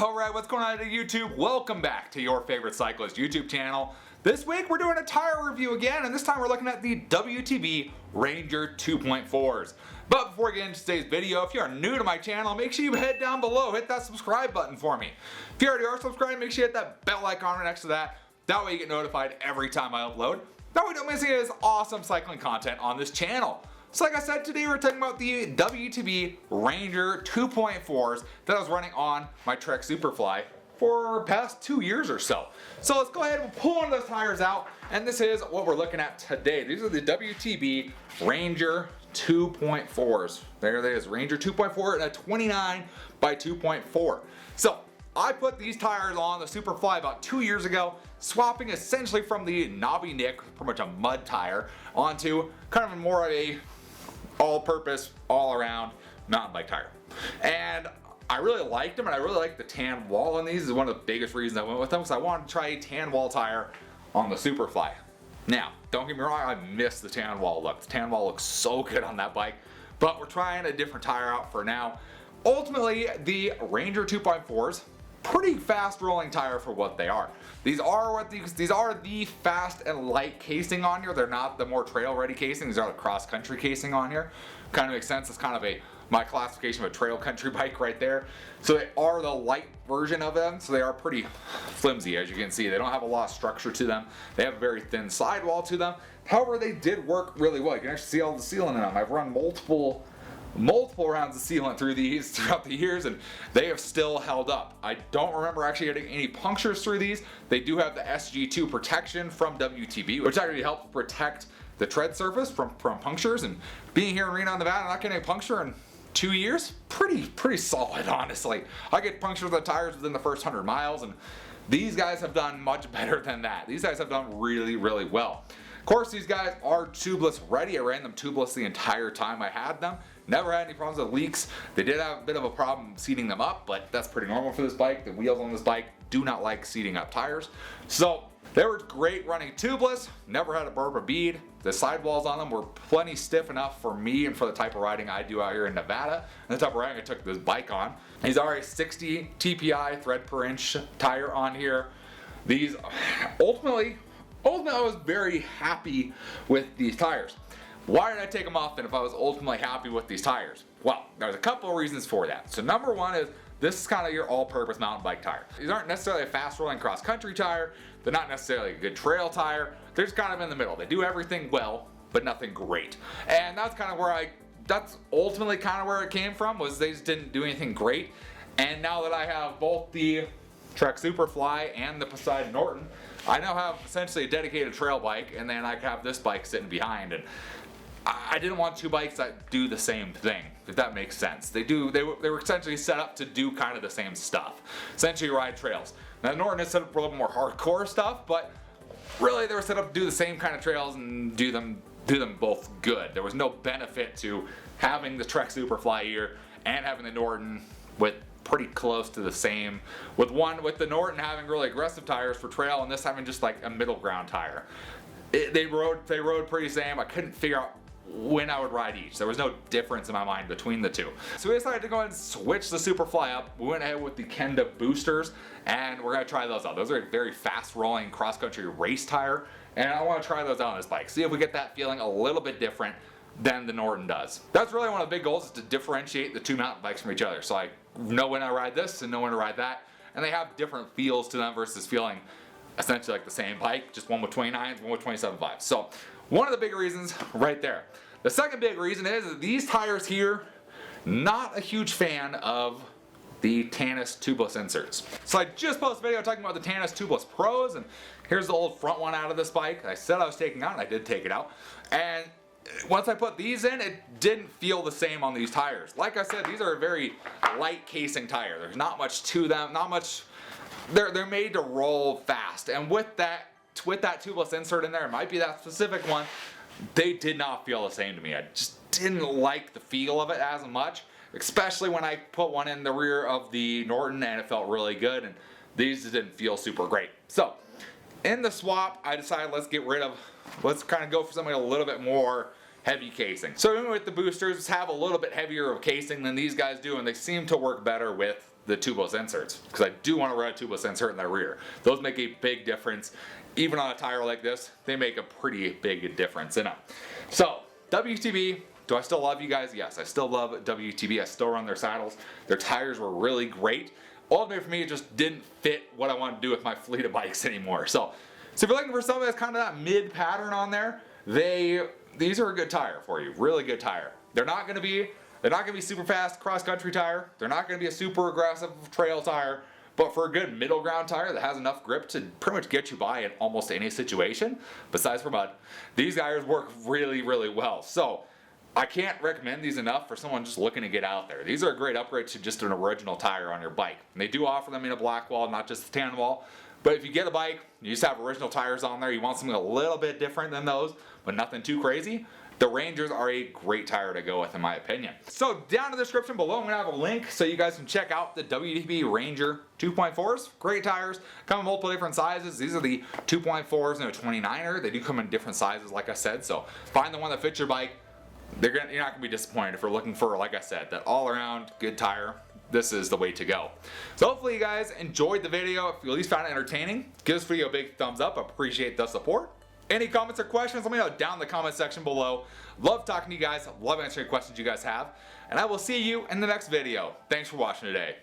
Alright, what's going on to YouTube? Welcome back to your favorite cyclist YouTube channel. This week we're doing a tire review again, and this time we're looking at the WTB Ranger 2.4s. But before we get into today's video, if you are new to my channel, make sure you head down below, hit that subscribe button for me. If you already are subscribed, make sure you hit that bell icon right next to that. That way you get notified every time I upload. That way you don't miss any of this awesome cycling content on this channel. So like I said, today we're talking about the WTB Ranger 2.4s that I was running on my Trek Superfly for the past 2 years or so. So let's go ahead and pull one of those tires out, and this is what we're looking at today. These are the WTB Ranger 2.4s. There it is, Ranger 2.4 and a 29 by 2.4. So I put these tires on the Superfly about 2 years ago, swapping essentially from the knobby Nick, pretty much a mud tire, onto kind of more of a all-purpose, all-around mountain bike tire. And I really liked them, and I really like the tan wall on these. This is one of the biggest reasons I went with them, because I wanted to try a tan wall tire on the Superfly. Now, don't get me wrong, I miss the tan wall look. The tan wall looks so good on that bike, but we're trying a different tire out for now. Ultimately, the Ranger 2.4s, pretty fast rolling tire for what they are. These are the fast and light casing on here. They're not the more trail ready casing. These are the cross country casing on here. Kind of makes sense. It's kind of my classification of a trail country bike right there. So they are the light version of them. So they are pretty flimsy, as you can see. They don't have a lot of structure to them. They have a very thin sidewall to them. However, they did work really well. You can actually see all the sealant in them. I've run multiple rounds of sealant through these throughout the years, and they have still held up. I don't remember actually getting any punctures through these. They do have the SG2 protection from WTB, which actually helps protect the tread surface from punctures. And being here in Reno, Nevada, not getting a puncture in 2 years, pretty solid, honestly. I get punctures of the tires within the first 100 miles, and these guys have done much better than that. These guys have done really well. Of course, these guys are tubeless ready. I ran them tubeless the entire time I had them. Never had any problems with leaks. They did have a bit of a problem seating them up, but that's pretty normal for this bike. The wheels on this bike do not like seating up tires. So they were great running tubeless. Never had to burp a bead. The sidewalls on them were plenty stiff enough for me and for the type of riding I do out here in Nevada, and the type of riding I took this bike on. These are a 60 TPI thread per inch tire on here. These ultimately I was very happy with these tires. Why did I take them off then if I was ultimately happy with these tires? Well, there's a couple of reasons for that. So number one is, this is kind of your all-purpose mountain bike tire. These aren't necessarily a fast-rolling cross-country tire. They're not necessarily a good trail tire. They're just kind of in the middle. They do everything well, but nothing great. And that's kind of where that's ultimately kind of where it came from, was they just didn't do anything great. And now that I have both the Trek Superfly and the Poseidon Norton, I now have essentially a dedicated trail bike, and then I have this bike sitting behind. And I didn't want two bikes that do the same thing, if that makes sense. They were essentially set up to do kind of the same stuff. Essentially ride trails. Now Norton is set up for a little more hardcore stuff, but really they were set up to do the same kind of trails and do them both good. There was no benefit to having the Trek Superfly here and having the Norton with pretty close to the same, with the Norton having really aggressive tires for trail and this having just like a middle ground tire. They rode pretty same. I couldn't figure out when I would ride each. There was no difference in my mind between the two. So we decided to go ahead and switch the Superfly up. We went ahead with the Kenda boosters, and we're gonna try those out. Those are a very fast rolling cross country race tire, and I want to try those out on this bike. See if we get that feeling a little bit different than the Norton does. That's really one of the big goals, is to differentiate the two mountain bikes from each other. So I know when I ride this and know when to ride that, and they have different feels to them versus feeling essentially like the same bike, just one with 29s, one with 27.5s. So one of the big reasons right there. The second big reason is that these tires here, not a huge fan of the Tannis tubeless inserts. So I just posted a video talking about the Tannis tubeless pros, and here's the old front one out of this bike. I said I was taking out, and I did take it out. And once I put these in, it didn't feel the same on these tires. Like I said, these are a very light casing tire. There's not much to them, not much. They're made to roll fast, and with that tubeless insert in there, it might be that specific one, they did not feel the same to me. I just didn't like the feel of it as much, especially when I put one in the rear of the Norton and it felt really good, and these didn't feel super great. So in the swap, I decided let's kind of go for something a little bit more heavy casing. So even with the boosters have a little bit heavier of casing than these guys do, and they seem to work better with the tubeless inserts, because I do want to run a tubeless insert in the rear. Those make a big difference. Even on a tire like this, they make a pretty big difference in them. So WTB, do I still love you guys? Yes, I still love WTB. I still run their saddles. Their tires were really great. Ultimately for me, it just didn't fit what I wanted to do with my fleet of bikes anymore. So if you're looking for something that's kind of that mid pattern on there, these are a good tire for you. Really good tire. They're not going to be super fast cross country tire. They're not going to be a super aggressive trail tire. But for a good middle ground tire that has enough grip to pretty much get you by in almost any situation, besides for mud, these tires work really, really well. So I can't recommend these enough for someone just looking to get out there. These are a great upgrade to just an original tire on your bike. And they do offer them in a black wall, not just a tan wall. But if you get a bike, you just have original tires on there, you want something a little bit different than those, but nothing too crazy, the Rangers are a great tire to go with in my opinion. So down in the description below, I'm going to have a link so you guys can check out the WTB Ranger 2.4s. Great tires, come in multiple different sizes. These are the 2.4s and a 29er. They do come in different sizes like I said, so find the one that fits your bike. You're not going to be disappointed if you're looking for, like I said, that all-around good tire. This is the way to go. So hopefully you guys enjoyed the video. If you at least found it entertaining, give this video a big thumbs up. I appreciate the support. Any comments or questions, let me know down in the comment section below. Love talking to you guys. Love answering questions you guys have. And I will see you in the next video. Thanks for watching today.